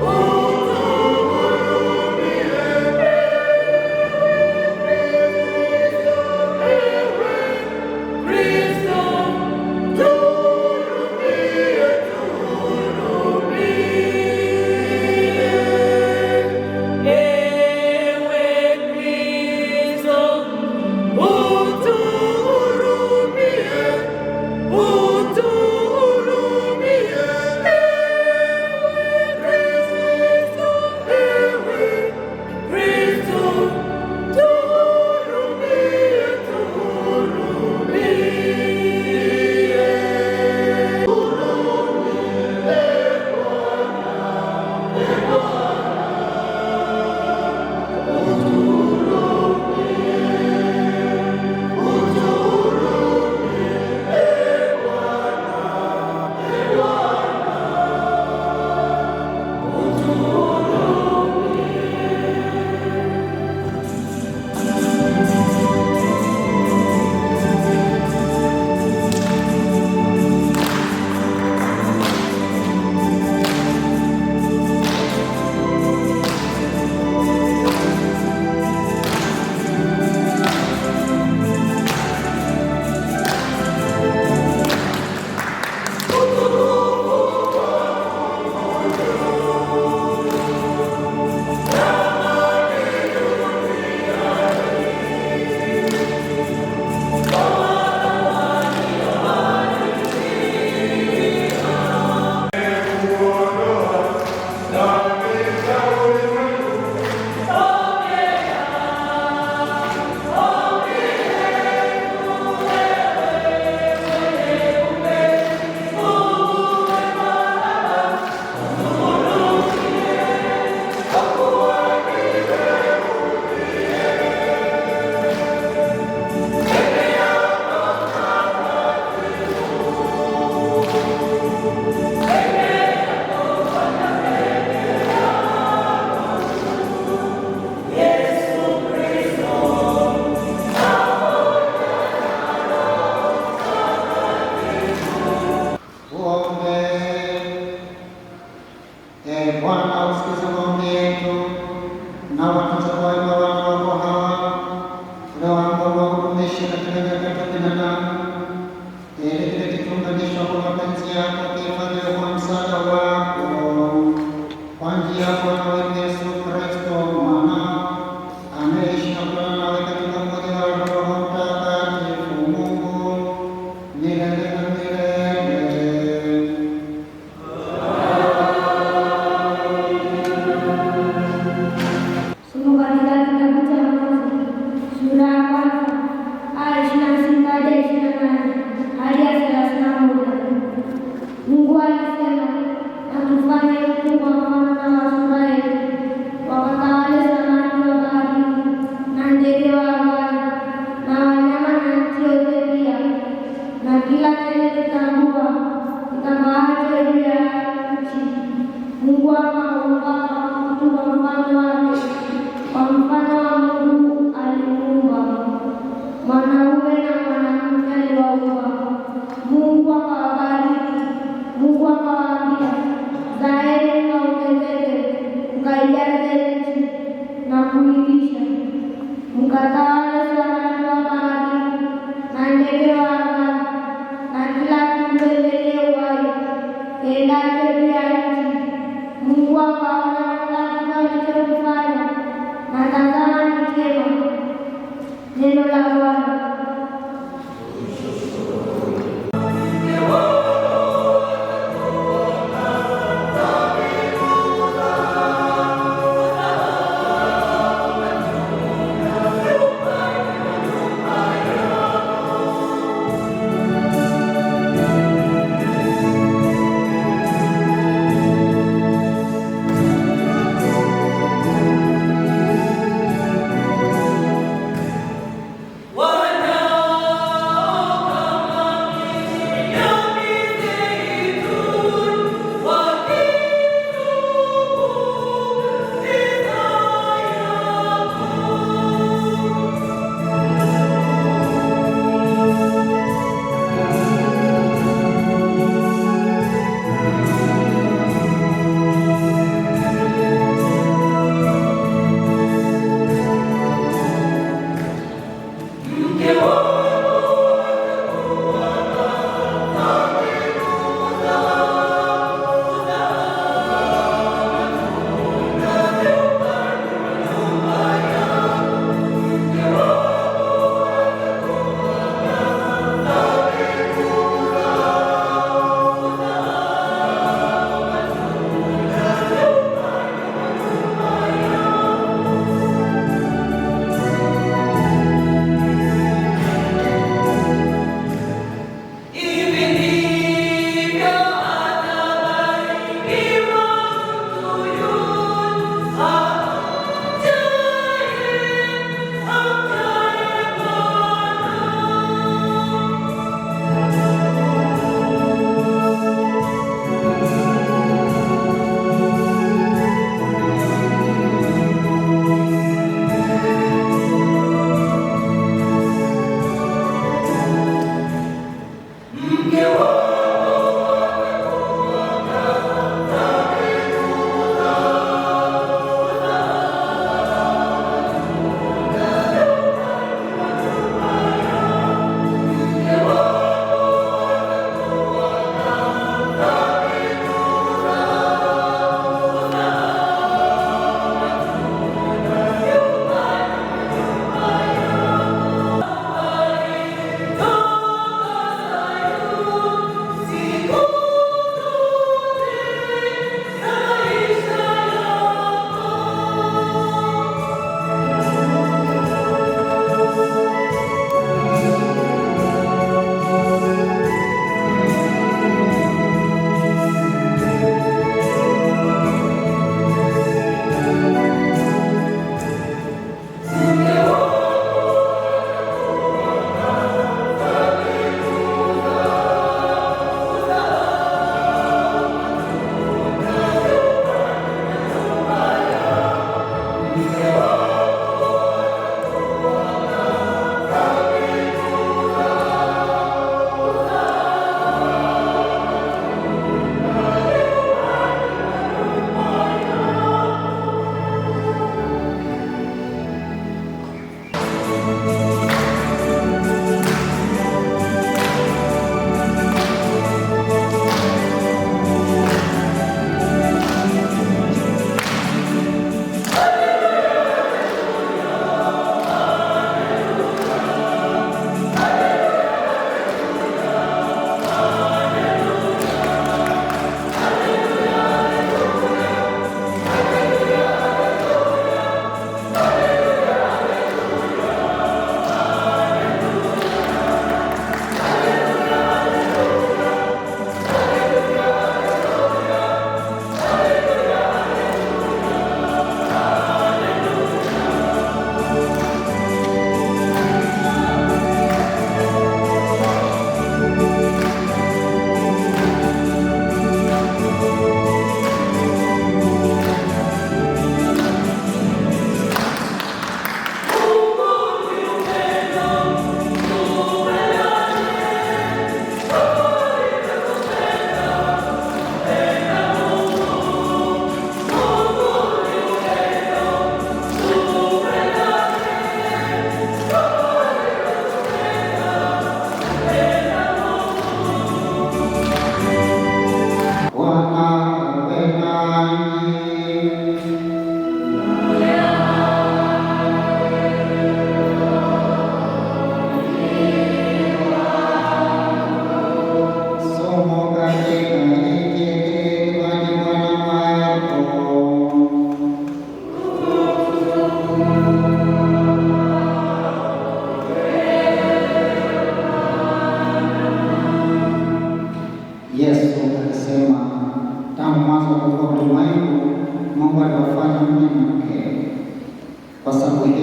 Oh What?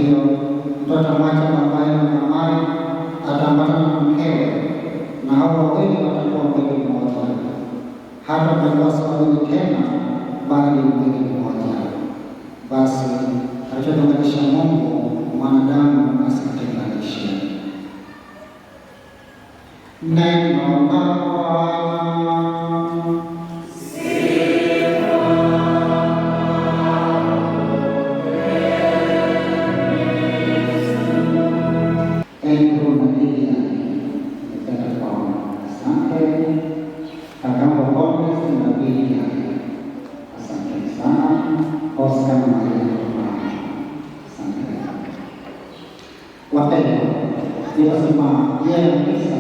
hiyo mtu atamwacha babaye na mamaye, ataambatana na mkewe, na hao wawili watakuwa mwili mmoja. Hata watakuwa si wawili tena, bali mwili mmoja. Basi alichotenganisha Mungu, mwanadamu asitenganishe. Neno la Bwana. Wapendwa, nikasema yeye kabisa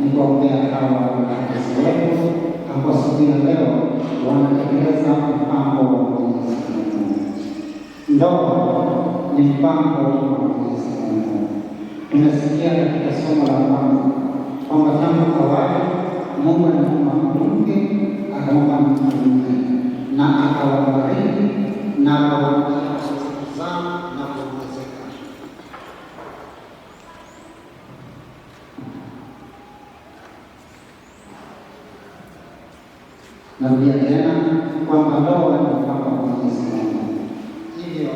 ni kuombea hawa wakati wetu ambao siku ya leo wanatekeleza mpango wa Mwenyezi Mungu. Ndoa ni mpango wa Mwenyezi Mungu. Tumesikia katika somo la kwanza kwamba tangu awali Mungu alimuumba mwanamke, akamuumba mwanaume, na akawabariki na akawapatia kuzaa na kuongezeka. Narudia tena kwamba ndoa ni mpango wa Mwenyezi Mungu. Hivyo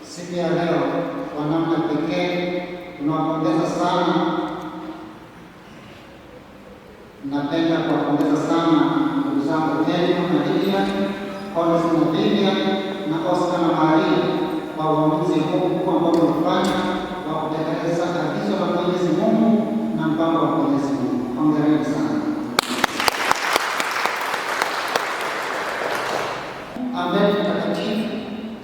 siku ya leo kwa namna pekee tunawapongeza sana. Napenda kuwapongeza sana ndugu zangu Teno na Lydia, Collins na Vivian na Oscar na Maria kwa uamuzi huu ambao wamefanya wa kutekeleza agizo la Mwenyezi Mungu na mpango wa Mwenyezi Mungu. Hongereni sana. Ambaye mtakatifu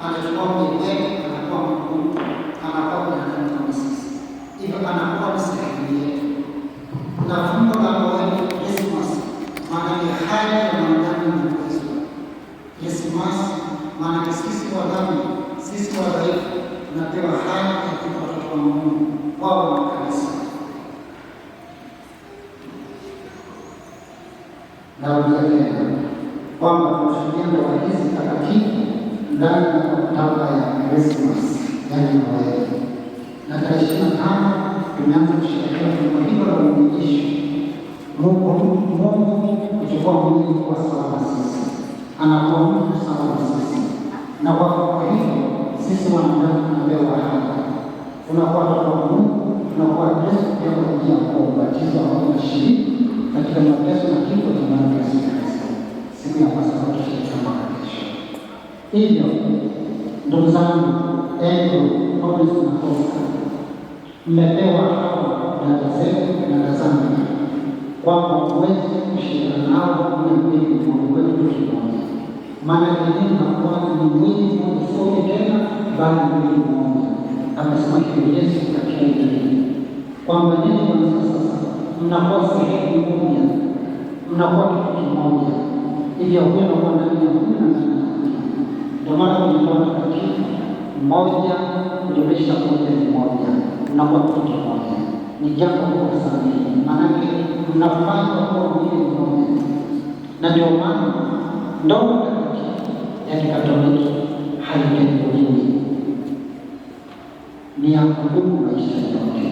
anachukua mwili wetu, anakuwa Mungu, anakuwa binadamu kama sisi, hivyo anakuwa ni sehemu yetu. Na fungo la wetu Krismasi maana ni haja ya mwanadamu na Kristo. Krismasi maana sisi wa dhambi, sisi wadhaifu tunapewa haja ya kuwa watoto wa Mungu, wao wa kanisa. Narudia tena kwamba tunashuhudia ndoa hizi takatifu ndani ya Oktoba ya Krismasi, yaani Noeli. Na tarehe 25 tumeanza kusherehekea fungo hilo la uumbaji. Mungu kuchukua mwili kuwa sawa na sisi, anakuwa mtu sawa na sisi, na kwa hivyo sisi wanadamu tunapewa haki, tunakuwa watoto wa Mungu, tunakuwa Kristo pia kwa njia ya ubatizo ambao tunashiriki katika mateso na kifo cha Bwana Yesu Kristo siku ya Pasaka tushiriki kama kesho. Hivyo ndugu zangu Andrew, Collins na Oscar, mmepewa hawa dada zetu na dada zangu kwamba uweze kushirikiana nao na mwili wetu kimoja. Maana yeye anakuwa ni mwili mmoja, sio tena bali mwili mmoja. Amesema hivyo Yesu katika Injili kwamba ninyi kwa sasa mnakuwa sehemu moja, mnakuwa kitu kimoja. Hivyo huyo anakuwa ndani ya huyu na ndani ya huyu. Ndio maana tunakuwa takatifu mmoja kujumlisha moja ni moja, mnakuwa kitu kimoja. Ni jambo kubwa sana, maanake mnafanya kuwa mwili mmoja. Na ndio maana ndoa takatifu ya Kikatoliki haitenguliwi, ni ya kudumu maisha yote.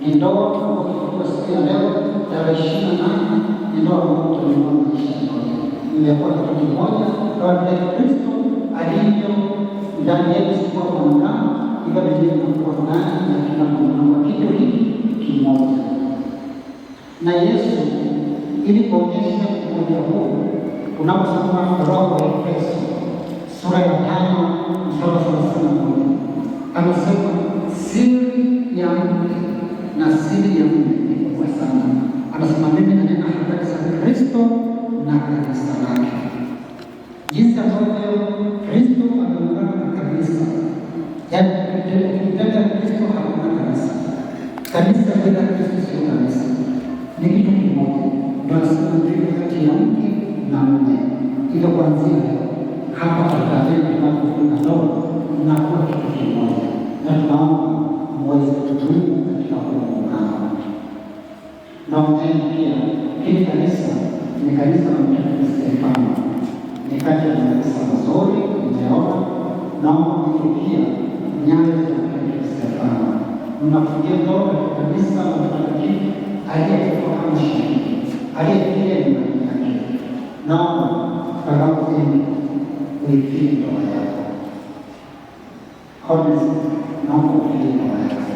Ni ndoa kwa siku ya leo tarehe 28, ni ndoa kwa kudumu maisha yote. Mmekuwa kitu kimoja kama vile Kristo alivyo ndani yetu kwa mwanadamu, hivyo ndivyo tunakuwa ndani na tunakuwa kitu hiki kimoja. Na Yesu ili kuonyesha umoja huu, unaposoma Roho wa Efeso sura ya 5 mstari wa 31, anasema siri ya mke na siri ya mume ni kubwa sana. Anasema mimi nanena habari za Kristo na kanisa lake, jinsi ambavyo Kristo ameungana na kanisa. Yaani ukitaka Kristo hakuna kanisa, kanisa bila Kristo sio kanisa, ni kitu kimoja. Ndio anasema ndio kati ya mke na mume. Hivyo kuanzia hapa tutaweza tunapofunga ndoa tunakuwa kitu kimoja, na tunaomba mweze kutulivu katika kuungana. Naombeni pia hili kanisa ni kanisa la Mtakatifu Stefano, ni kati ya kanisa mazuri nimeona. Naomba pia nyanza za mnafungia ndoa katika kanisa la mtakatifu aliyekufa kama shahidi, aliyefikia imani yake. Naomba kalamu hii uifie ndoa yako. Honest, naomba ufie ndoa yako.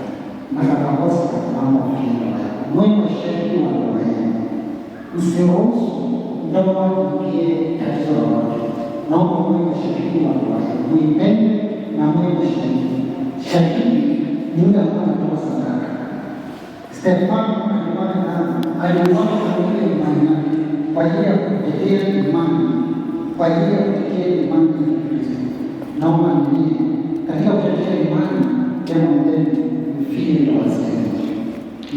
Makakakosa, naomba ufie ndoa yako. Mwe shahidi wa ndoa yako. Msiruhusu ndoa ikie tatizo la watu. Naomba mwe shahidi wa ndoa yako. Muipende na mwe shahidi. Shahidi ni yule ambaye anatoa sadaka. Stefano aliuawa kwa ajili ya imani yake, kwa ajili ya kutetea imani, kwa ajili ya kutetea imani ya Kristo. Naomba nilie katika kutetea imani ya Mungu, mfie ndoa zenu,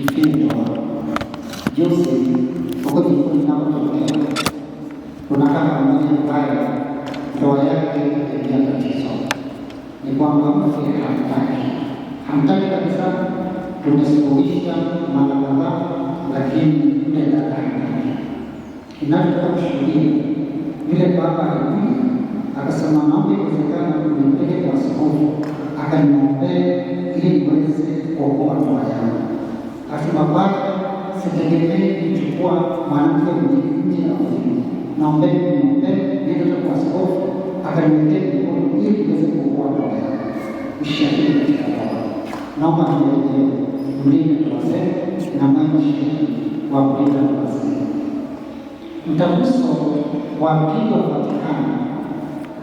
mfie ndoa. Jose huko ninapotokea, kuna kama mmoja ambaye ndoa yake imeingia tatizo, ni kwamba mke hamtaki kabisa. Tumesuluhisha mara kadhaa, lakini yule dada hataki. Inataka kushuhudia yule baba alikuja akasema, naomba iwezekana kunipeleke kwa askofu akaniombee ili niweze kuokoa ndoa yangu. Akasema, baba, sitegemei kuchukua mwanamke nje ya ofisi, naomba niombee niende kwa askofu akaniwekee mikono ili niweze kuokoa ndoa yangu. Ushahidi katika ndoa. Naomba nielewe mlinde ndoa zenu na mwe shahidi wa kulinda ndoa zenu. Mtaguso wa Pili wa Vatikani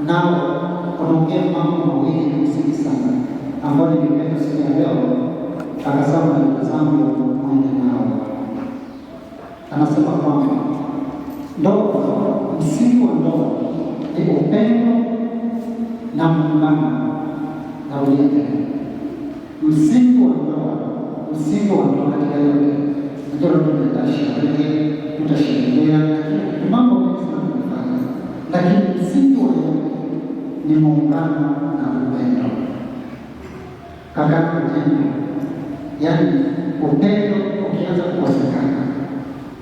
nao unaongea mambo mawili ya msingi sana ambayo ningependa siku ya leo akasema na ndugu zangu mwende nao. Anasema kwamba ndoa, msingi wa ndoa ni upendo na muungano. Narudia tena, msingi wa ndoa katika yote ndio tutasherekea mambo mengi sana kufanya, lakini msingi wa yote ni muungano na upendo. Kaka kujeni, yaani upendo ukianza kukosekana,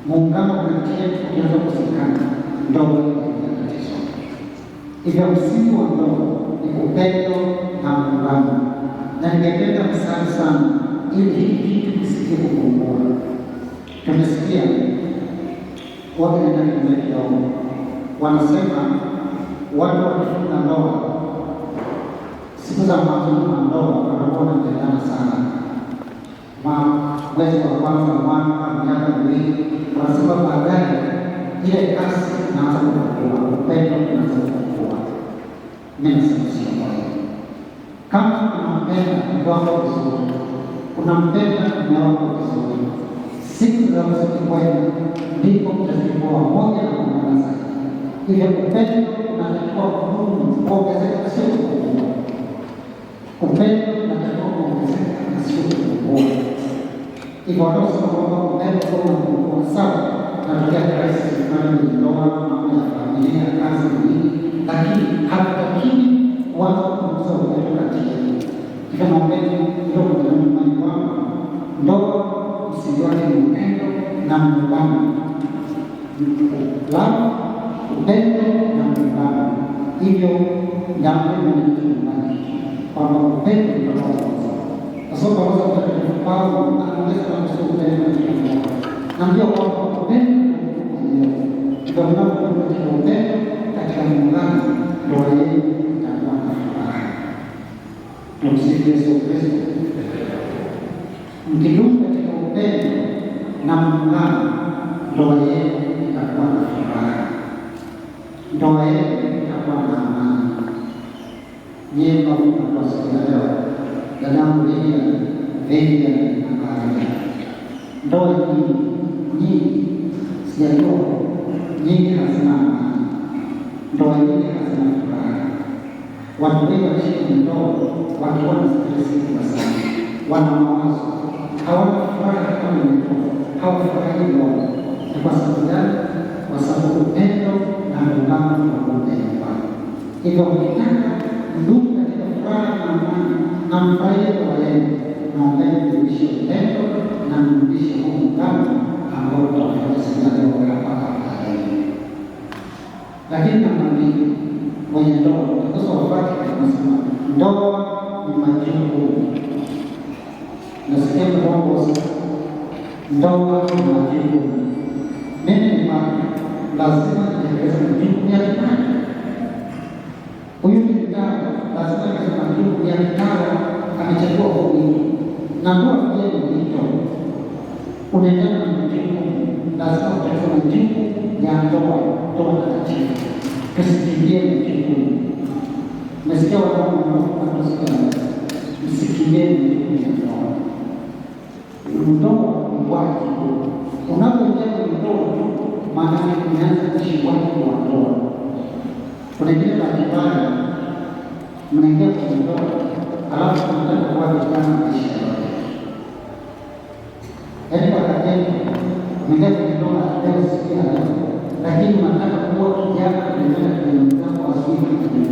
muungano ukianza kukosekana, ndoa ina tatizo. Hivyo msingi wa ndoa ni upendo na muungano, na ningependa msali sana ili hiki kitu kisikie kupungua. Tumesikia watu wanaenda kidogo, wanasema watu wakifunga ndoa siku za mwanzo wa ndoa wanakuwa wanapendana sana, mwezi wa kwanza, mwaka, miaka miwili, wanasema baadaye ile kasi inaanza kupungua, upendo unaanza kupungua. Mimi nasema sio kweli. Kama unampenda mke wako vizuri, unampenda mume wako vizuri, siku za kwenda ndipo mtazikuwa moja na kuungana zaidi. Hivyo upendo unatakiwa kuongezeka, sio kupungua. Upendo unatakiwa kuongezeka na sio kupungua. Hivyo wanaosema kwamba upendo unapungua, sawa, natokea kirahisi fulani kwenye ndoa, mambo ya familia, kazi nyingi, lakini hatutakiwi kuanza kupunguza upendo kati yetu. Hivyo naombeni hilo kujenga imani kwamba ndoa msingi wake ni upendo na muungano. Upendo na muungano. Hivyo jambo linalotuimani kwamba upendo ni roho. Kwa sababu Roho Mtakatifu Paulo anaongeza na kusema upendo katika ndoa. Na ndio kwamba upendo ni ndio mnapokuwa katika upendo katika muungano, ndoa yenu itakuwa na furaha. Tumsifu Yesu Kristo. Mkidumu katika upendo na muungano, ndoa yenu itakuwa na furaha, ndoa yenu itakuwa na amani. Nyie kwa siku ya leo, dadangu Velia na Maria, ndoa nyingi sijajua, nyingi hazina amani, ndoa nyingi hazina furaha. Watu wengi wanaishi kwenye ndoa wakiwa na stresi kubwa sana, wana mawazo, hawana furaha kama ndoa, hawafurahi ndoa. Ni kwa sababu gani? Kwa sababu upendo na muungano unakuwa nyumbani. Hivyo ukitaka ndugu katika furaha na amani na mfurahie ndoa yenu, naombeni mrudishe upendo na mrudishe huu muungano ambao tutafanya siku ya leo hapa baadaye. Lakini namba mbili, wenye ndoa kwa sababu wafati tunasema ndoa ni majukumu. nasikia kuongoza ndoa na majibu. Mimi ni mama, lazima nieleze majibu ya kitanda. Huyu ni kitanda, lazima nieleze majibu ya kitanda. Amechagua huyu na ndoa pia ni mito, unaendana na majibu, lazima ueleze majibu ya ndoa takatifu. Tusikimbie majibu. Nasikia msikimbie majibu ya ndoa. Ndoa ni wajibu. Unapoingia kwenye ndoa, maana umeanza kuishi wajibu wa ndoa. Unaingia mbaya, mnaingia kwenye ndoa, alafu mnataka kuwa vijana maisha yote. Yaani wakati mnaingia kwenye ndoa leo siku ya leo, lakini mnataka kuwa kijana kulingana kwenye mzamo wa siku kwenye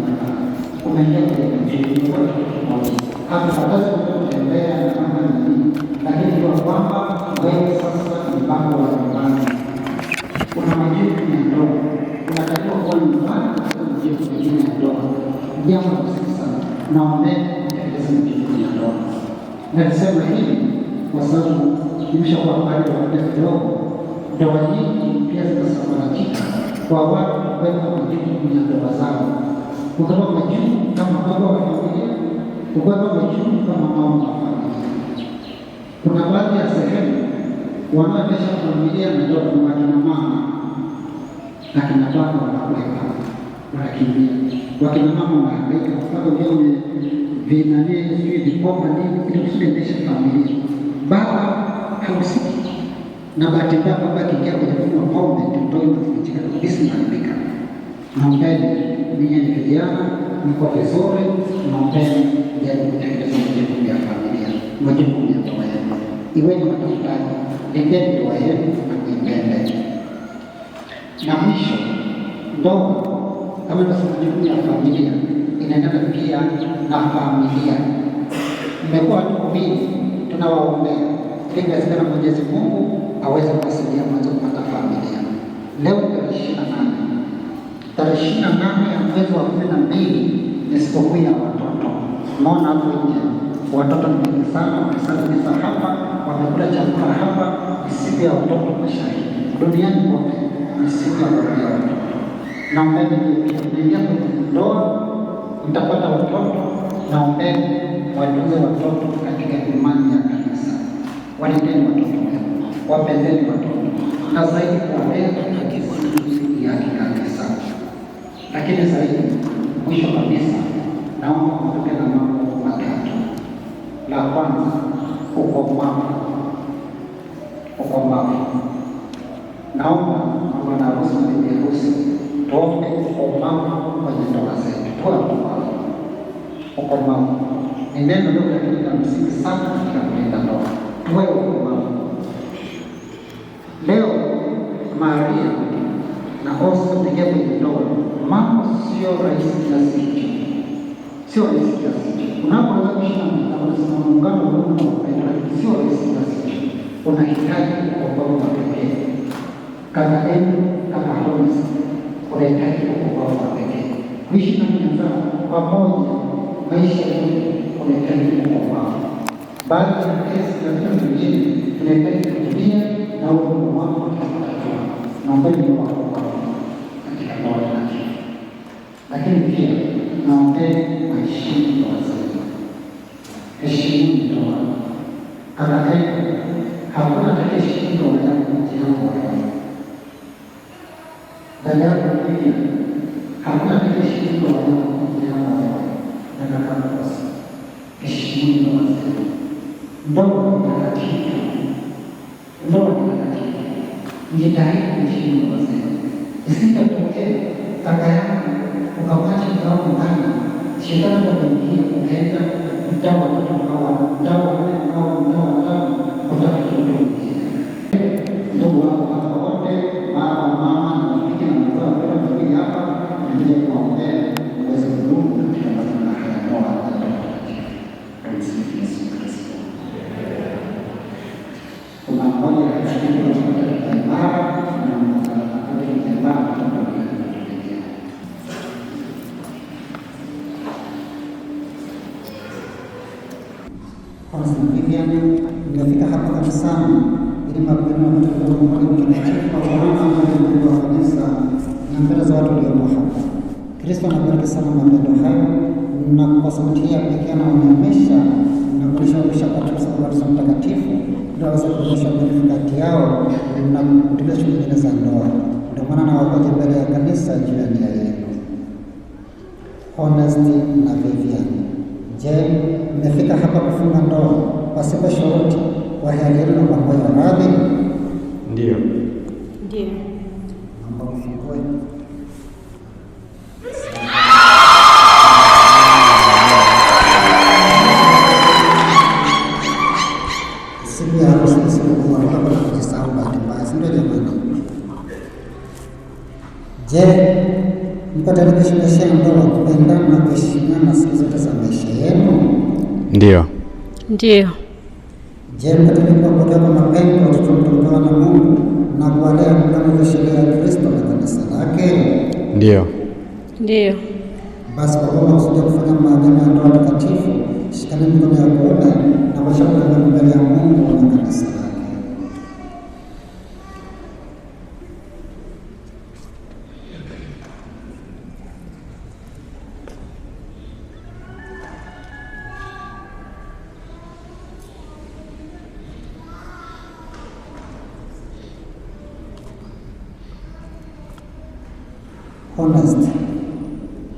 unaingia kwenye mjini kwa kimoja. Hata badazi kutembea na mambo mengine, lakini kwa kwamba wewe sasa ni baba wa nyumbani. Kuna majibu ya ndoa. Unatakiwa kuwa nyumbani katika majibu ya ndoa. Jambo la msingi sana. Naomba kutekeleza majibu ya ndoa. Nasema hivi kwa sababu nimeshakuwa pale kwa muda kidogo. Ndoa nyingi pia zinasambaratika kwa watu kuweka majibu ya ndoa zao. Kutoka majibu kama baba wa familia, kutoka majibu kama mama wa familia. Kuna baadhi ya sehemu wanaoendesha familia na ndoa ni wakina mama, lakini baba wanakwenda wanakimbia. Wakina mama wanahangaika kwa sababu vile vinani sijui vikomba nini ili kuendesha familia. Baba hausiki na bahati mbaya baba akiingia kwenye kunywa pombe ndio inafichika kabisa inaharibika. Naombeni ninyi ni vijana, mko vizuri, naombeni jaribu kutekeleza majukumu ya familia, majukumu ya ndoa yenu. Iweni watafutaji, lindeni ndoa yenu na kuipenda. Na mwisho, ndoa kama ndio majukumu ya familia inaendana pia na familia. Mmekuwa watu wawili, tunawaombea ili kuwezekana Mwenyezi Mungu aweze kuwasaidia mwanzo kupata familia. Leo tarehe 28 ya mwezi wa 12 ni sikukuu ya watoto. Unaona hapo nje watoto ni wengi sana, wamesalimisha hapa, wamekula chakula hapa. Ni siku ya watoto mashariki duniani kote, ni siku ya watoto. Naombeni kuingia kwenye ndoa, mtapata watoto. Naombeni watunze watoto katika imani ya kanisa, walindeni watoto wenu, wapendeni watoto na zaidi kuwalea katika misingi ya kikanisa. Lakini zaidi, mwisho kabisa, naomba kutoka na mambo matatu. La kwanza, ukomavu. Naomba bwana harusi na bibi harusi tuombe ukomavu kwenye ndoa zetu. Ukomavu ni neno ndogo lakini la msingi sana katika kulinda ndoa. Tuwe ukomavu. Leo Maria na Oscar kuingia kwenye ndoa, mambo sio rahisi kiasi hicho, sio rahisi kiasi hicho. Unapoanza kuishi na muungano wa upendo, sio rahisi kiasi hicho. Unahitaji ukomavu wa pekee. Kama enu kama harusi, unahitaji ukomavu wa pekee. Kuishi na mwenzako pamoja maisha yote, unahitaji ukomavu. Baadhi ya kesi katika vijiji unahitaji kutulia na ukomavu wa kitatua. Naombeni ukomavu katika ndoa yako. Lakini pia naombeni waheshimu ndoa zenu. Heshimu ndoa. Kama hakuna atakayeheshimu ndoa yako nje yako wewe. Dada yako pia hakuna atakayeheshimu ndoa yako nje yako wewe. Dada yako heshimu ndoa zenu. Ndoa ni takatifu. Ndoa ni takatifu. Mjitahidi kuheshimu ndoa zenu. Isitokee kaka yako ukamwacha mkao ndani, shetani atakuingia ukaenda mtaa watoto mkao ndugu wako hapa wote, baba, mama na rafiki na mzao kwa familia hapa, ndio kuombea uweze kudumu katika mazingira haya ndoa za takatifu. Yesu Kristo. Kuna mmoja katika imara na Alphonse na Vivian, mmefika hapa kanisani ili mapendo na mtakatifu wa kanisa na mbele za watu waliomo hapa. Kristo anabariki sana mapendo hayo na kwa sauti ya pekee anaonyesha na kulishawisha katika ubatizo mtakatifu ili waweze kuonyesha uaminifu kati yao na kutekeleza shughuli nyingine za ndoa. Ndio maana nawakoje mbele ya kanisa juu ya nia yenu. Honesty na Vivian, je, mmefika hapa kufunga ndoa pasipo shuruti kwa hiari yenu na kwa moyo radhi? Ndio. Ndio. Naomba mfungue. Siku ya harusi ni siku kubwa, hapa kujisahau bahati mbaya, si ndio jamani? Je, mko tayari kuishi ndoa kupendana na kuheshimiana siku zote za maisha yenu? Ndio. Ndio. Je, mko tayari kuwapokea kwa mapendo watoto mliopewa na Mungu na kuwalea kama sheria ya Kristo na kanisa lake? Ndio. Ndio. Basi kwa kuwa mnakusudia kufanya maagano ya ndoa takatifu, shikaneni mikono ya kuume na kuwasha kuungana mbele ya Mungu na kanisa lake. Honest,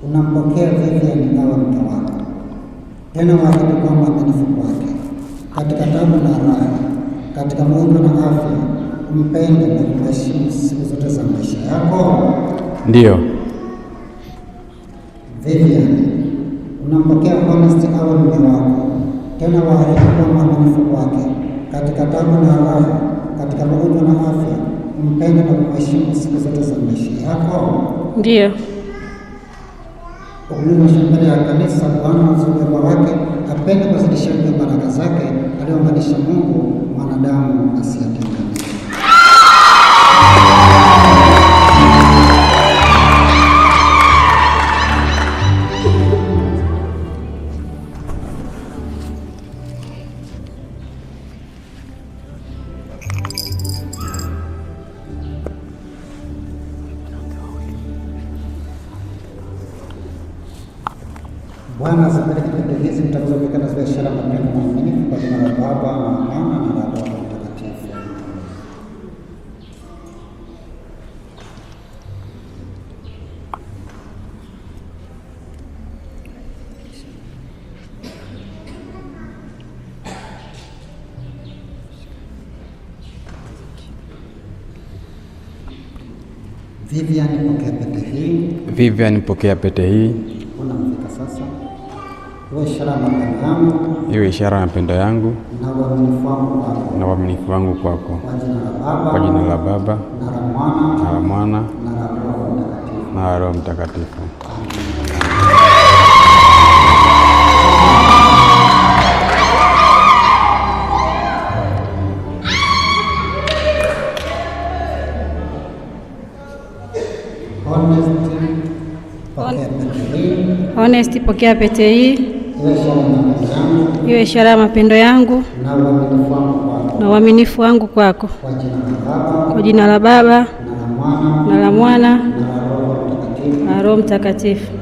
unampokea Vivian awe mke wako, tena waahidi kuwa mwaminifu kwake katika taabu na raha, katika magonjwa na afya, umpende na kumheshimu siku zote za maisha yako? Ndio. Vivian, unampokea Honest awe mume wako, tena waahidi kuwa mwaminifu kwake katika taabu na raha, katika magonjwa na afya, umpende na kumheshimu siku zote za maisha yako? Ndio. Ulionyesha mbele ya kanisa Bwana mzuri wake apende kuzidisha baraka zake aliyounganisha Mungu mwanadamu asiyatenganishe. Bwana asibariki kipindi hizi mtakazopokea za ishara ya mapendo na uaminifu kwa jina la Baba na Mwana na la Roho Mtakatifu. Vivian, pokea pete hii. Vivian, pokea pete hii. Unamfika sasa. Iwe ishara ya mapendo yangu. Iwe ishara ya mapendo yangu na uaminifu wangu kwako. Na uaminifu wangu kwako. Kwa jina la Baba. Na la Mwana. Na la Mwana. Na la Roho Mtakatifu. Honest, pokea pete hii. Iwe ishara ya mapendo yangu na uaminifu wangu kwako. Kwa jina la Baba na la Mwana na Roho Mtakatifu.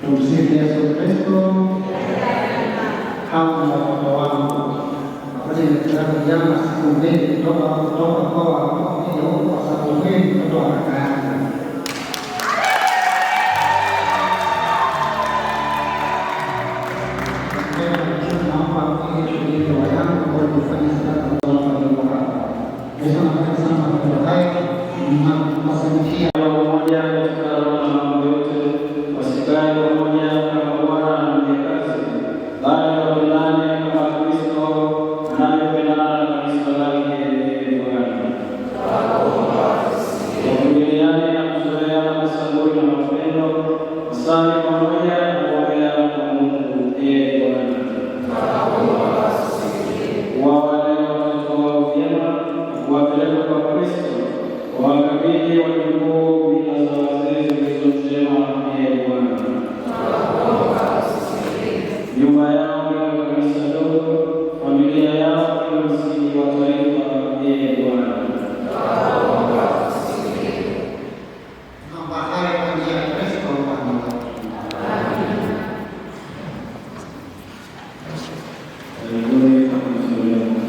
Tumsifu Yesu Kristo. Hawa ni watoto wangu. vijana siku mbili kutoka kwa kuja huko, kwa sababu kweli mtoto wa kaka yangu. Naomba kushiriki wa yangu kwa kufanya sadaka kwa Mungu hapa. Yesu anapenda sana kwa haya na masantia pamoja katika roho na mambo yote, wasikae pamoja kama Bwana na mjakazi, bali wapendane kama Kristo anavyopendana na kanisa lake Bwana. Wavumiliane na kuzoeana kwa saburi na mapendo, wasali pamoja na kuombea kwa Mungu Bwana. Wawalea watoto wao vyema na kuwapeleka kwa Kristo, wakabidhi wajukuu mila za wazee zilizo njema Bwana. Nyumba yao iwe kanisa dogo, familia yao iwe msingi wa taifa Bwana. naomba haya kwa njia ya Kristo Bwana wetu. Karibuni kwa kusulia Mungu.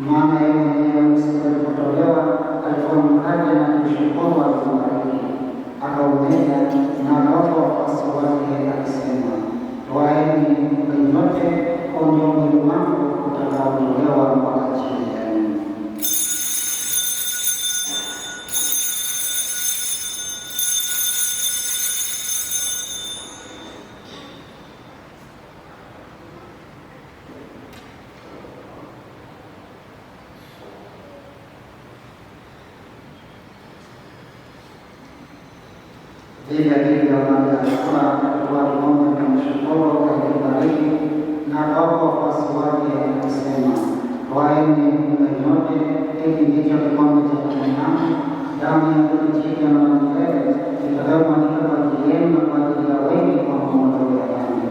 Maana yeye mwenyewe siku alipotolewa alikuwa mkaja na kushukuru alipobariki, akaumega na akawapa wafuasi wake akisema, twaeni mle nyote, huu ndio mwili wangu utakaotolewa kwa ajili yenu. Vile hivyo alikuwa akatoa kikombe na mshukuru akakibariki na akawapa wafuasi wake akisema, twaeni mle nyote, hiki ndicho kikombe cha damu yangu, damu ya jipya na la milele itakayomwagika kwa ajili yenu na kwa ajili ya wengi kwa maondoleo ya dhambi.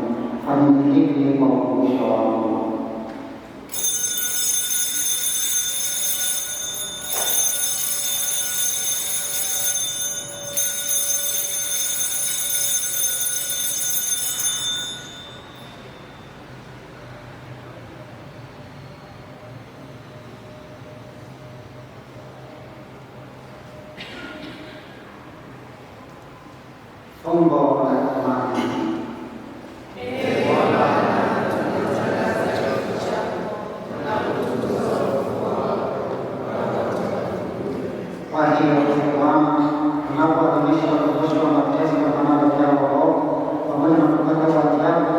Fanyeni hivi kwa ukumbusho wangu. Fumbo la imani. Kwa hiyo Bwana, tunapoadhimisha ukumbusho wa mateso na mapambano ya wokovu pamoja na kupata wa ajabu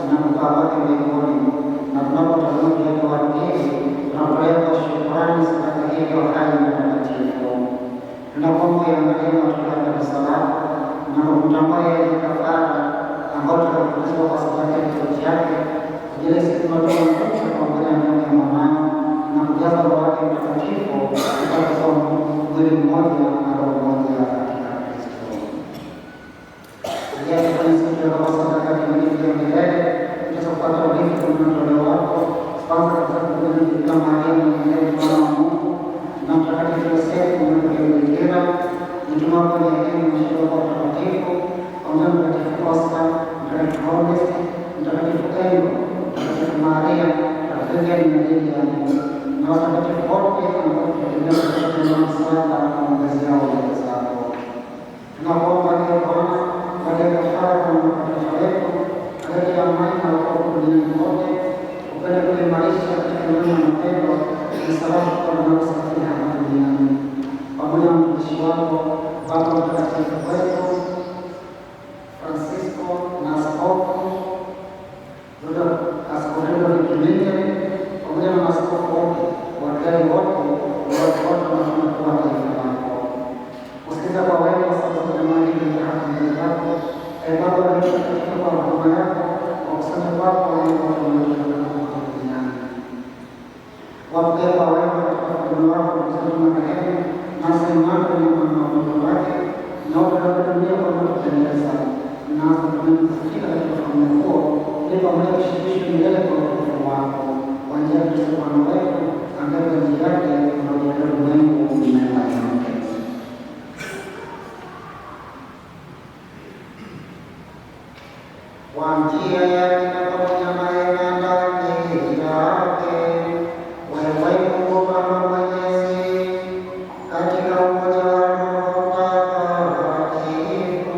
na kukua kwake mbinguni, na tunapotazama uwepo wa pili, tunapoleta shukrani sadaka hiyo hai na takatifu. Tunakuomba uangalie matunda ya kanisa lako na kumtambua yeye kafara ambao tutakutizwa kwa sababu ya kifo chake, ili sisi tunatoa mtoto pamoja na damu ya mwanao na kujaza Roho wake Mtakatifu katika mwili mmoja na roho moja katika Kristo. Ndiye kufanya siku ya roho sadaka timilifu ya milele, tutapata urithi kwa mtoleo wako, kwanza katika kukuja Maria mwenyewe mwana wa Mungu na Mtakatifu Yosefu mwenye bikira, mtume wako Eliakimu mshirika wa Mtakatifu, pamoja na Mtakatifu Kosta, Mtakatifu Augustine, Mtakatifu Endo, Mtakatifu Maria, Mtakatifu Mtakatifu na watakatifu wote ambao tunategemea katika msaada na maombezi yao mbele zako. Tunakuomba leo Bwana, baada ya kafara kwa mataifa yetu, alete amani na wokovu duniani kote, upende kuimarisha katika imani na mapendo msalaba kwa wanaosafiri hapa duniani, pamoja na mtumishi wako Baba Mtakatifu wetu Francisco na askofu Kimenge, pamoja na maaskofu wote, wageni wote, watu wote wanaokuwa taifa lako. Usikiza kwa wema sasa jamani hili hapa mbele zako, Baba wetu katika kwa huruma yako, kwa kusanya kwako waliokuwa wanaotoka duniani. Wapokee kwa wema katika huduma wako mzuri na rehema, na sehemu na mwanadamu wake, na utakapotumia kwa kutendea sana. Na tunakufikia katika ufalme huo, ili pamoja kushirikishwa milele kwa utukufu wako. Kwa njia ya Kristo Bwana wetu, ambaye kwa njia yake unauleta ulimwengu mema yote. kwa njia yake na pamoja naye na ndani yake, wewe Mungu Baba Mwenyezi, katika umoja wa Roho Mtakatifu,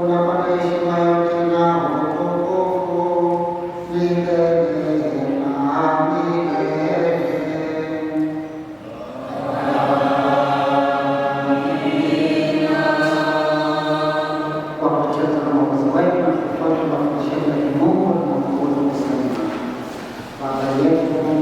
unapata heshima yote na utukufu milele na milele. Kwa kucheza na Mwokozi wetu na kufuata mafundisho ya Mungu na kuweza kusema Baba yetu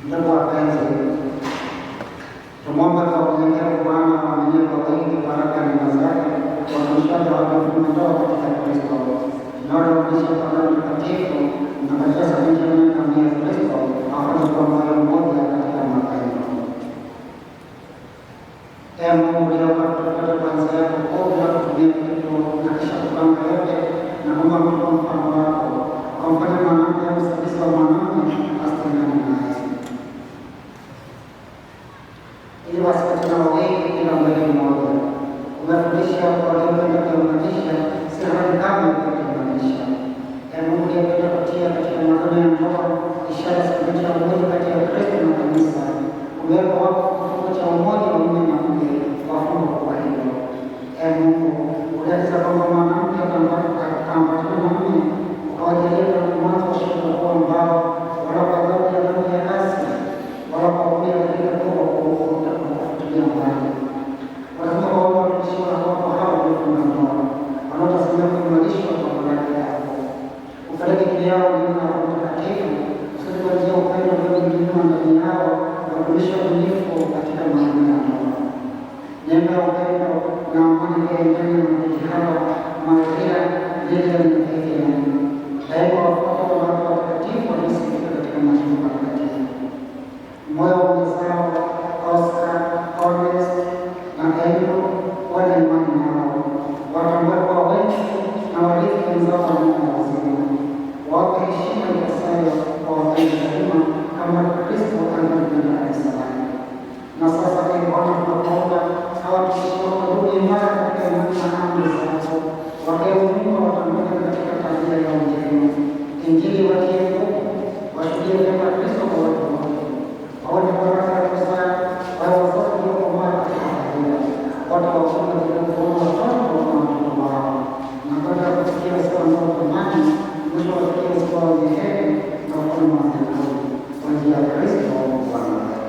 ndugu wapenzi, tumwombe kwa unyenyekevu Bwana amwaminie kwa wingi baraka ya neema zake kwa mshauri wa ndoa katika Kristo, inayorudisha pamoja mtakatifu na katika sabini ya kamili ya Kristo afanye kwa moyo mmoja katika mapendo. Ee Mungu uliomba tutapata kwanza yako kovu na kutumia kitu na kisha kupanga yote na kumba mtu mfano wako, akamfanya mwanamke au msaidizi wa mwanamke asitengane naye, ili wasikatana wawili kila mwili mmoja. Umefundisha waliopenda kuunganisha, si haki kama kutenganisha. Ee Mungu uliyependa kutia katika magano ya ndoa ishara za kuonyesha umoja kati ya Kristo na kanisa, umeweka wako kifungo cha umoja wa mume na mke wafungo kwa hilo. Ee Mungu uliagiza kwamba mwanamke akaambatana na mume, ukawajalia tangu mwanzo washirika kuwa ambao wala kwa adhabu ya dhambi ya kasi wala kwa kulia katika toba kwa kufuatilia mbali. Lazima waomba watumishi wako hao waliofunga ndoa wanaotasimamia kuimarishwa kwa baraka yako, upeleke juu yao neema ya Roho Mtakatifu kusudi kwa njia ya upendo uliomiminiwa ndani yao na kudumisha uaminifu katika maisha ya ndoa. Neema ya upendo na amani iendane na jitihada maadhiria ili yanyenyekee daima wafuata watu watakatifu waliosikia katika maisha matakatifu. Moyo wa mwenzao Oscar, Honest na Andrew wana imani nao, watambue kuwa wengi na warithi wenzao wa Mungu wazima, wape heshima ipasavyo kwa wapenda daima kama Kristo anavyopenda kanisa lake. Na sasa Ee Bwana, tunakuomba hawa watumishi wako wadumu imara katika imani na amri zako, wakiumika watambuke katika tabia ya njema, Injili watie nguvu, washuhudie neema ya Kristo kwa watu wote, waone baraka ya kuzaa wale wazazi waliokomaa katika familia, watu wafunga vilivyokuona watoto kwa watoto wao, na kwenda kufikia usawa nao tamani, mwisho wafikia usawa wenye heri na ufalme wa mbinguni kwa njia ya Kristo Bwana wetu.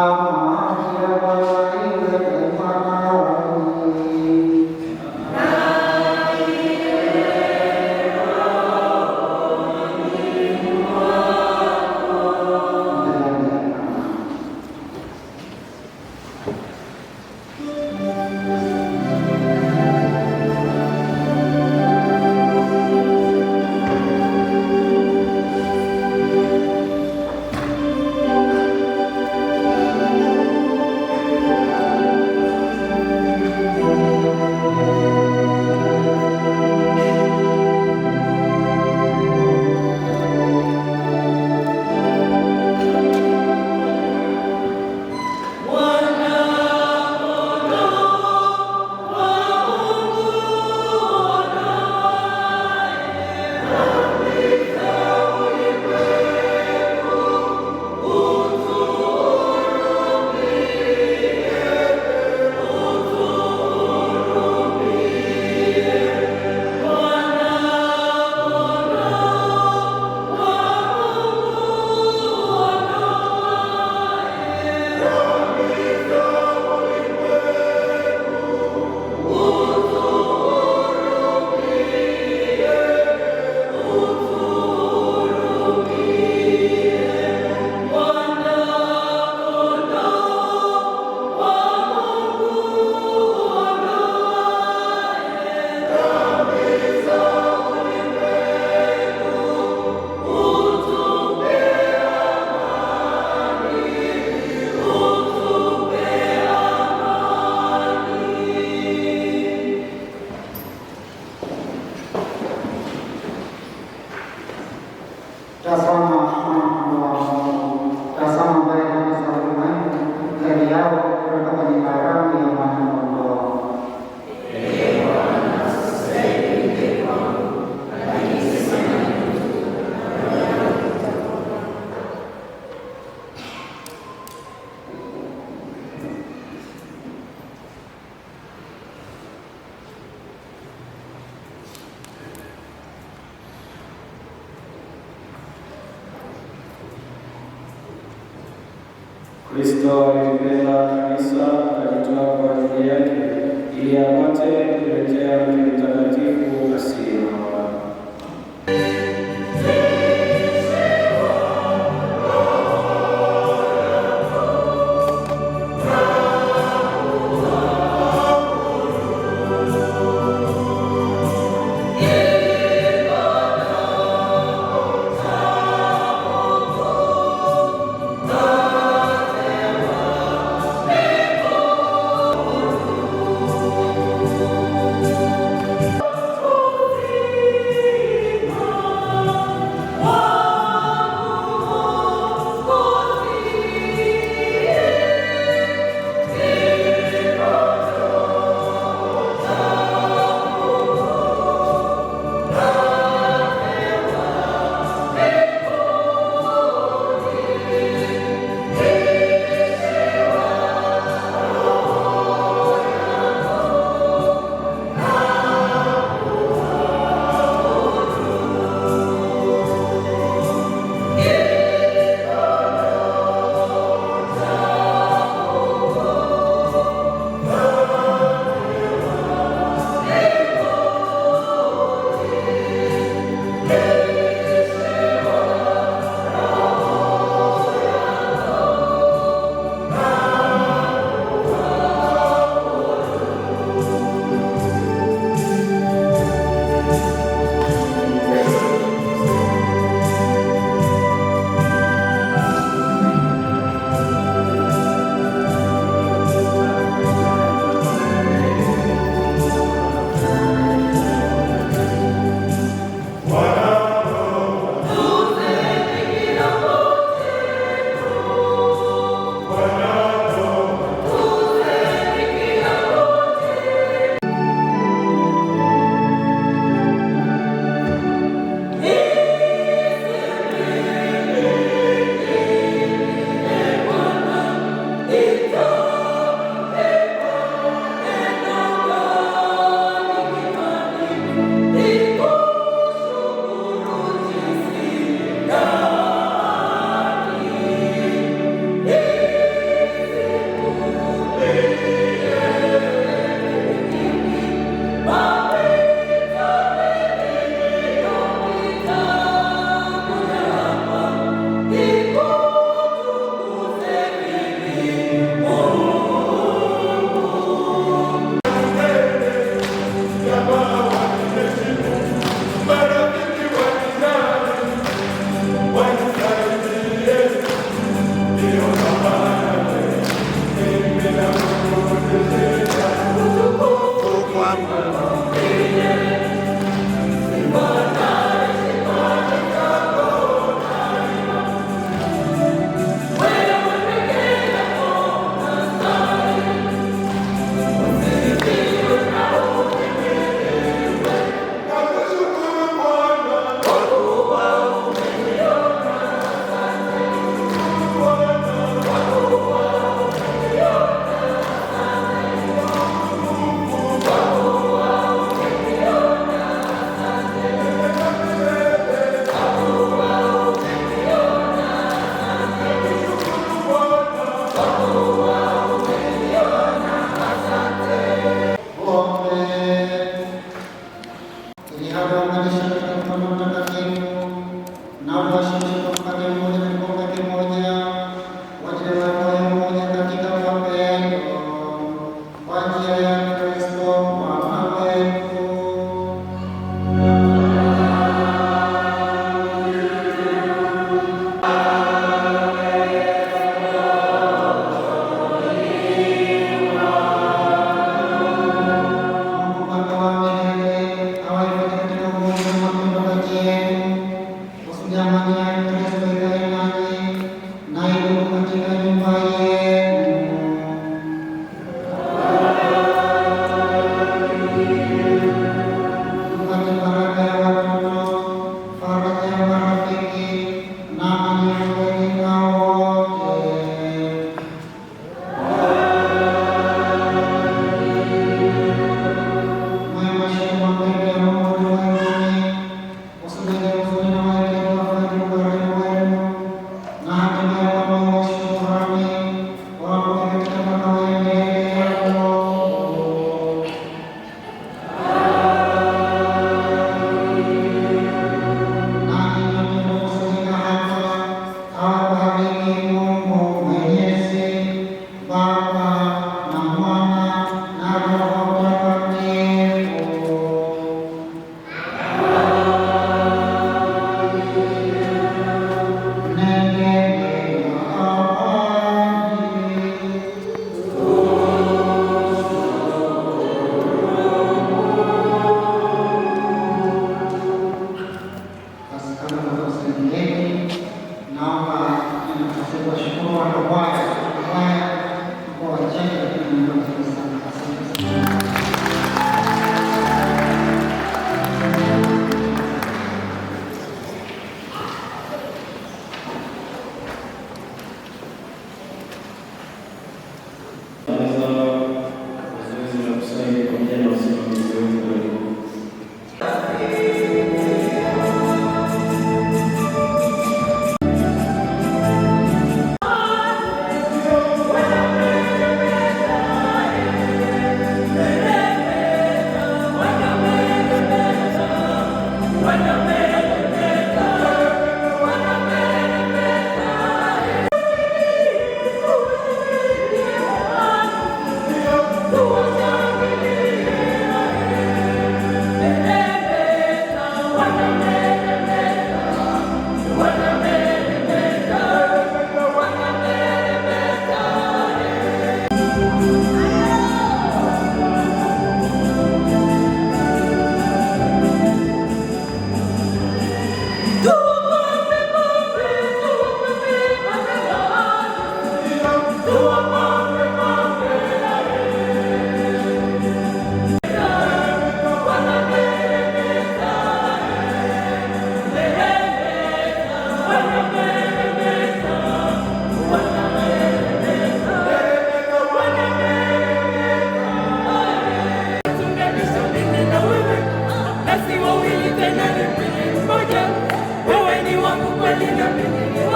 Amani ya Bwana iwe daima nanyi. Kristo alipenda kanisa akajitoa kwa ajili yake ili apate kuletea mtakatifu asiye na mawaa.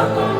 Woo!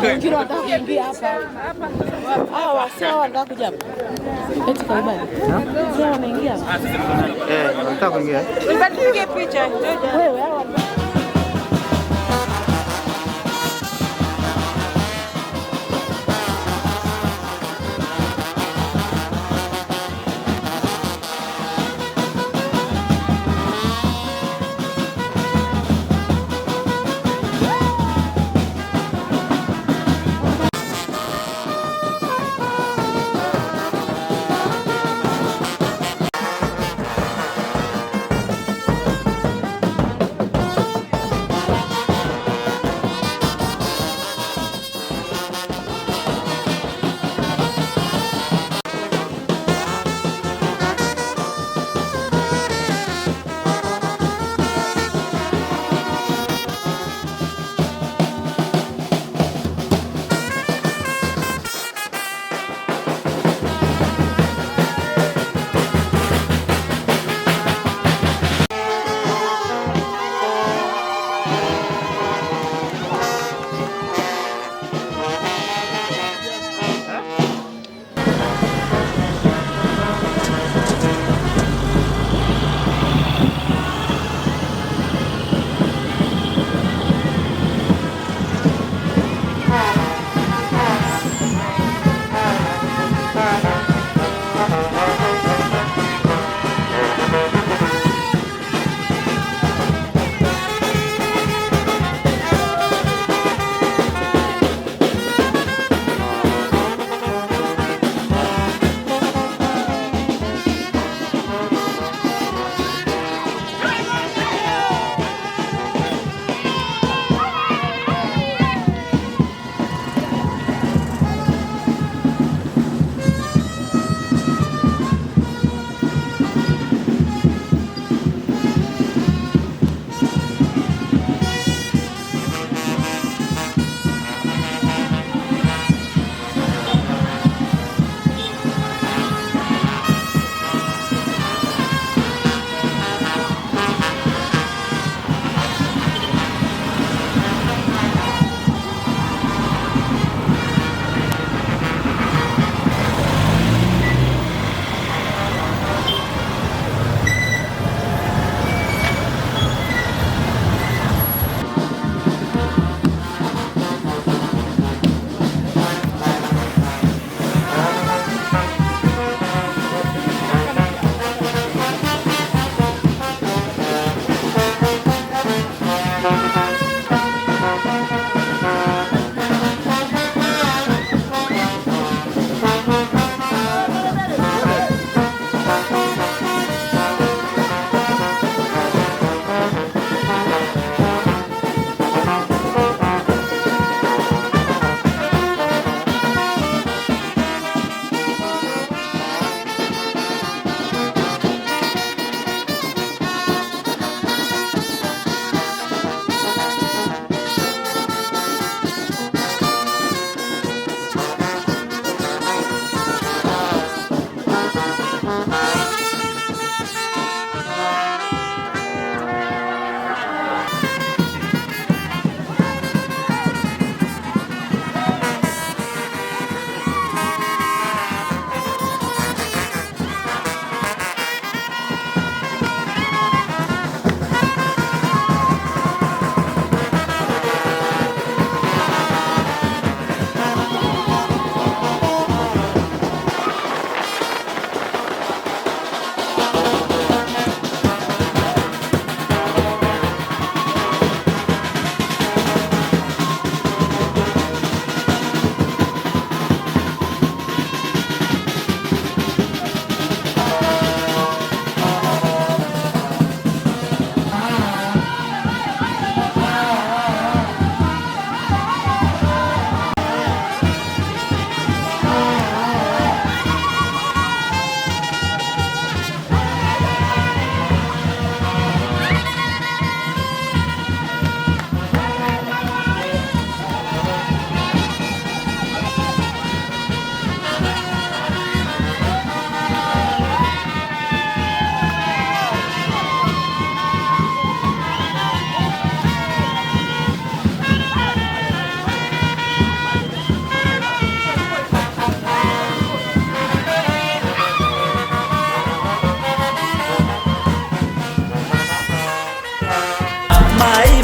Wengine wanataka kuingia hapa. Hawa sio wanataka kuja hapa. Eti kaibani. Sio wameingia hapa. Wanataka kuingia. Nipige picha. Wewe hawa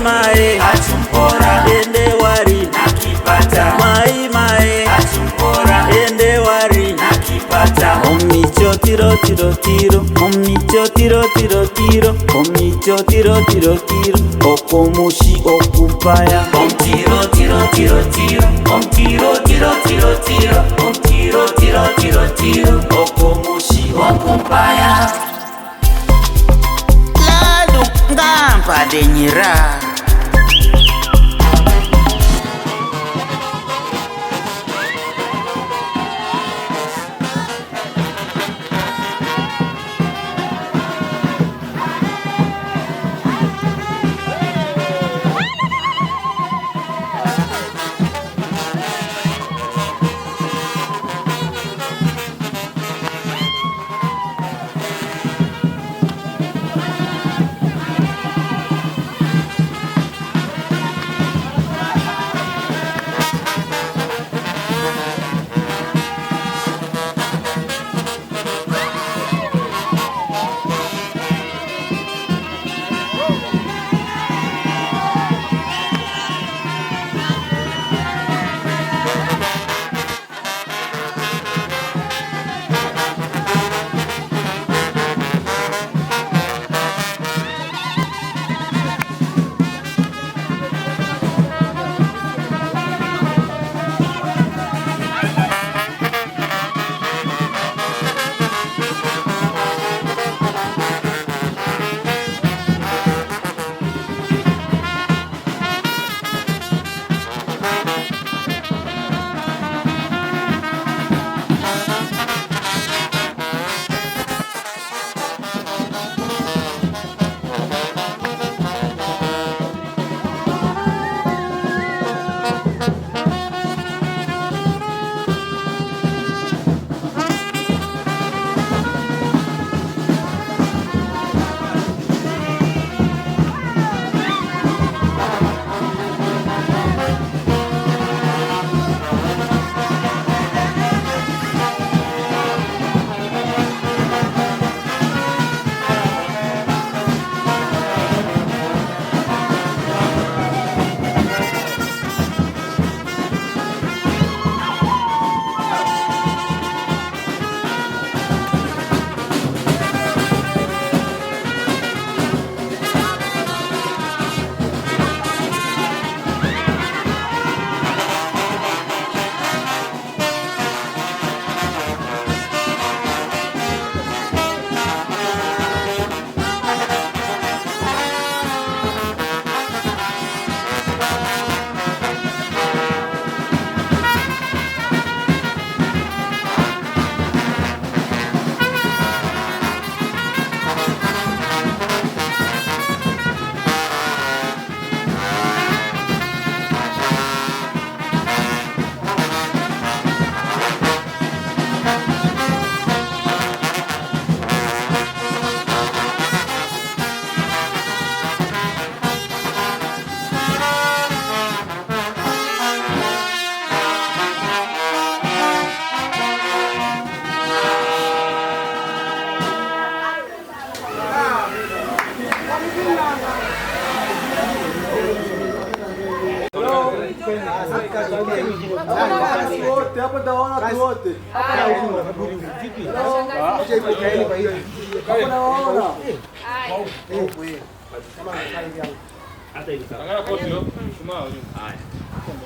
mae achumpora ende wari nakipata mae ende wari nakipata omicho tiro tiro tiro omicho tiro tiro tiro omicho tiro tiro tiro okomushi okupaya omtiro tiro tiro tiro omtiro tiro tiro tiro omtiro tiro tiro tiro okomushi okupaya lalu ngampa denyira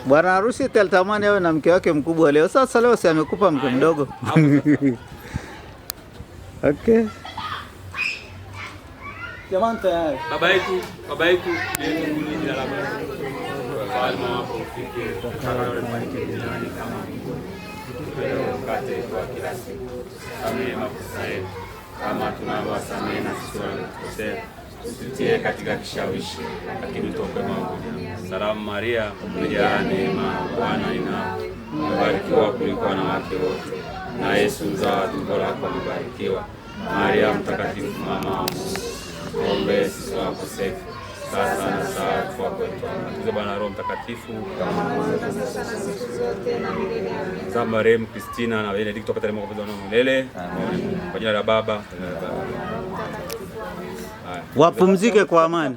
Bwana harusi alitamani awe na mke wake mkubwa leo. Sasa leo si amekupa mke mdogo. Okay. Jamani tayari. Baba yetu mbinguni, jina lako ufalme wako ufike, utakalo lifanyike duniani kama mbinguni. Tupe mkate wa kila siku, samehe makosa yetu kama tunavyowasamehe na sisi waliotukosea, usitie katika kishawishi, lakini utuokoe maovuni. Salamu Maria, umejaa neema, Bwana ni nawe, umebarikiwa kuliko wanawake wote, na Yesu mzao wa tumbo lako amebarikiwa. Maria mtakatifu, mama wa Mungu, tuombee sisi wakosefu, sasa na saa ya kufa kwetu. Tuze Bwana Roho Mtakatifu, za marehemu Kristina na Benedikto pata lemo kwa milele. Kwa jina la Baba. Wapumzike kwa amani.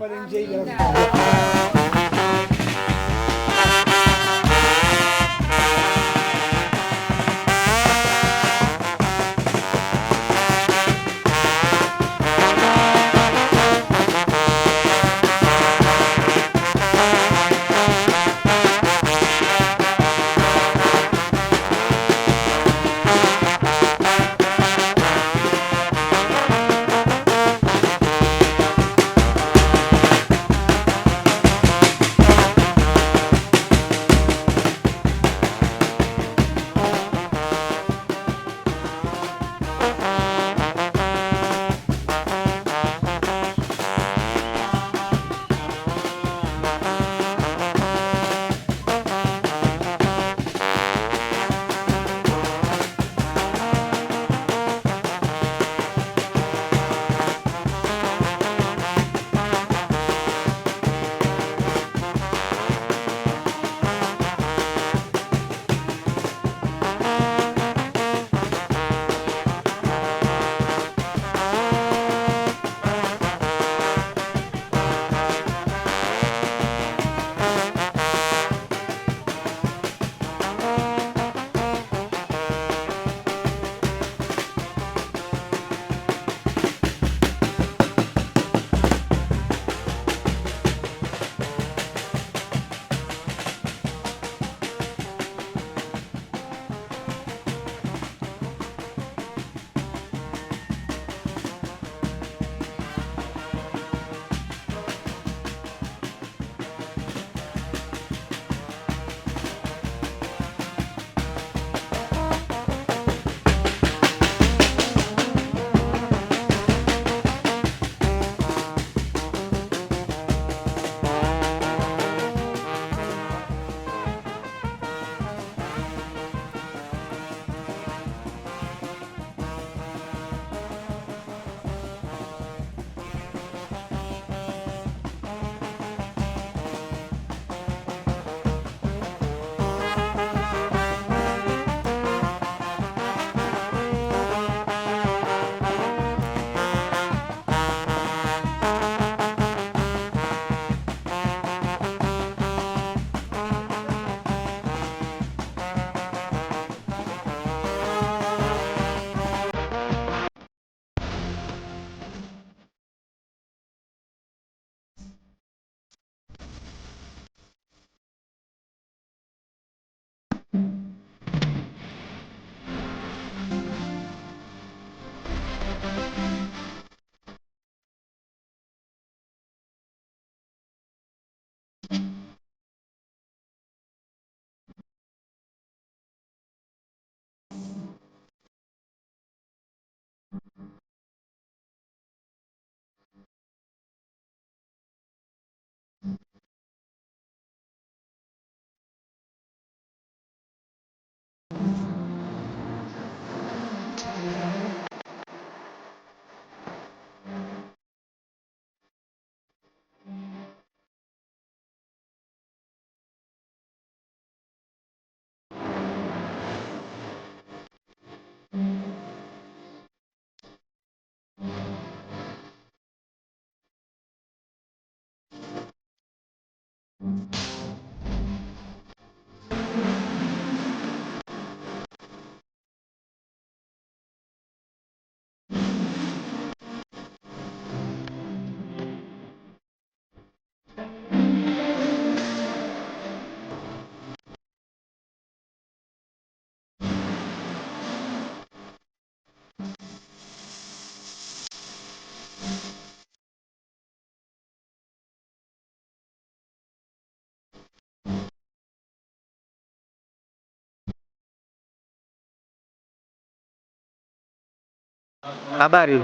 Habari.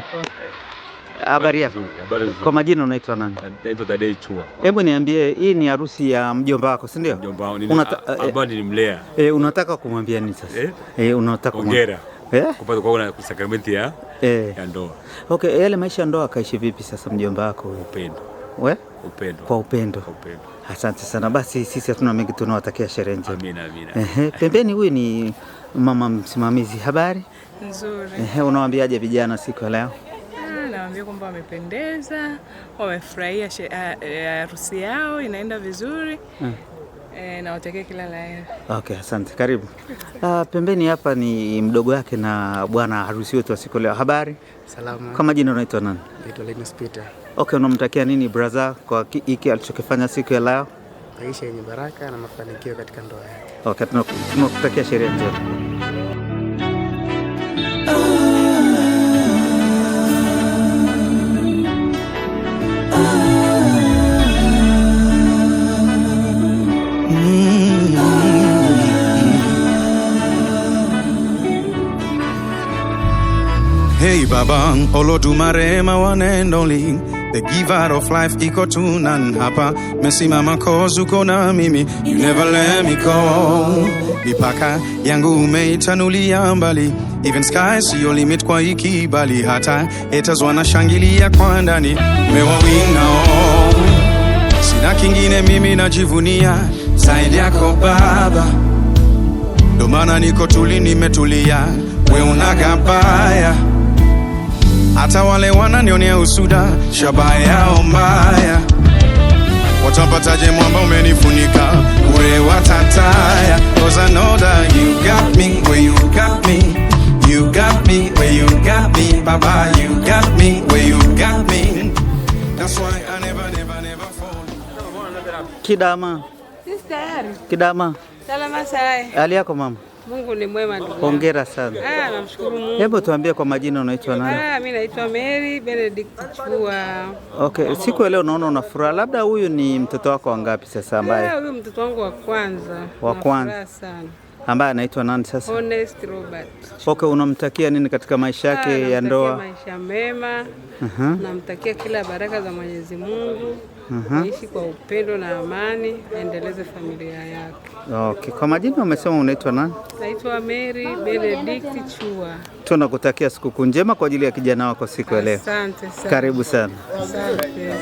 Habari yako? Kwa majina unaitwa nani? Naitwa Tadei Chua. Hebu niambie, hii ni harusi ya mjomba wako, si ndio? Mjomba wangu ni nimlea. Unataka kumwambia nini sasa? Unataka hongera. Kupata kwa sakramenti ya ndoa. Okay, yale maisha ya ndoa kaishi vipi sasa mjomba wako? Upendo. Upendo. Kwa upendo. Asante sana. Basi sisi hatuna mengi, tunawatakia sherehe njema. Amina. Pembeni huyu ni mama msimamizi. Habari? Nzuri. Unawaambiaje vijana siku ya leo? Nawaambia kwamba wamependeza, wamefurahia harusi yao, inaenda vizuri. Nawatakia kila la heri. Okay, asante. Karibu. Pembeni hapa ni mdogo yake na bwana harusi wetu wa siku leo. Habari? Salama. Kwa majina unaitwa nani? Naitwa Linus Peter. Okay, unamtakia nini brother kwa hiki alichokifanya siku ya leo? Maisha yenye baraka na mafanikio katika ndoa yake. Okay, tunakutakia sherehe njema. Hey Baba, Olodumare my one and only, the giver of life iko tu nan hapa, mesimama kozu kona mimi, you never let me go. Mipaka yangu umeitanulia mbali, even sky si your limit kwa ikibali, hata haters wanashangilia kwa ndani, umewawinga sina kingine mimi najivunia zaidi yako Baba, ndo maana niko tuli nimetulia, we unagabaya. Hata wale wananionea usuda, shabaya yao mbaya, watapataje mwamba umenifunika, ure watataya. Cause I know that you got me where you got me, you got me where you got me, Baba, you got me where you got me. That's why I never fall. Kidama. Kidama. Salama sana. Hali yako mama? Mungu ni mwema ndugu. Hongera sana. Namshukuru Mungu. Hebu tuambie kwa majina unaitwa nani? Mimi naitwa Mary Benedict Chua. Okay, siku ya leo naona una furaha. Labda huyu ni mtoto wako wangapi sasa ambaye? Huyu mtoto wangu wa kwanza. Wa kwanza sana. Ambaye anaitwa nani sasa? Honest Robert. Okay, unamtakia nini katika maisha yake ya ndoa? Maisha mema. Namtakia kila baraka za Mwenyezi Mungu. Aishi kwa upendo na amani, aendeleze familia yake. Okay, kwa majina umesema unaitwa nani? Naitwa Mary Benedict Chua. Tunakutakia sikukuu njema kwa ajili ya kijana wako siku ya leo. Asante sana. Karibu sana. Asante.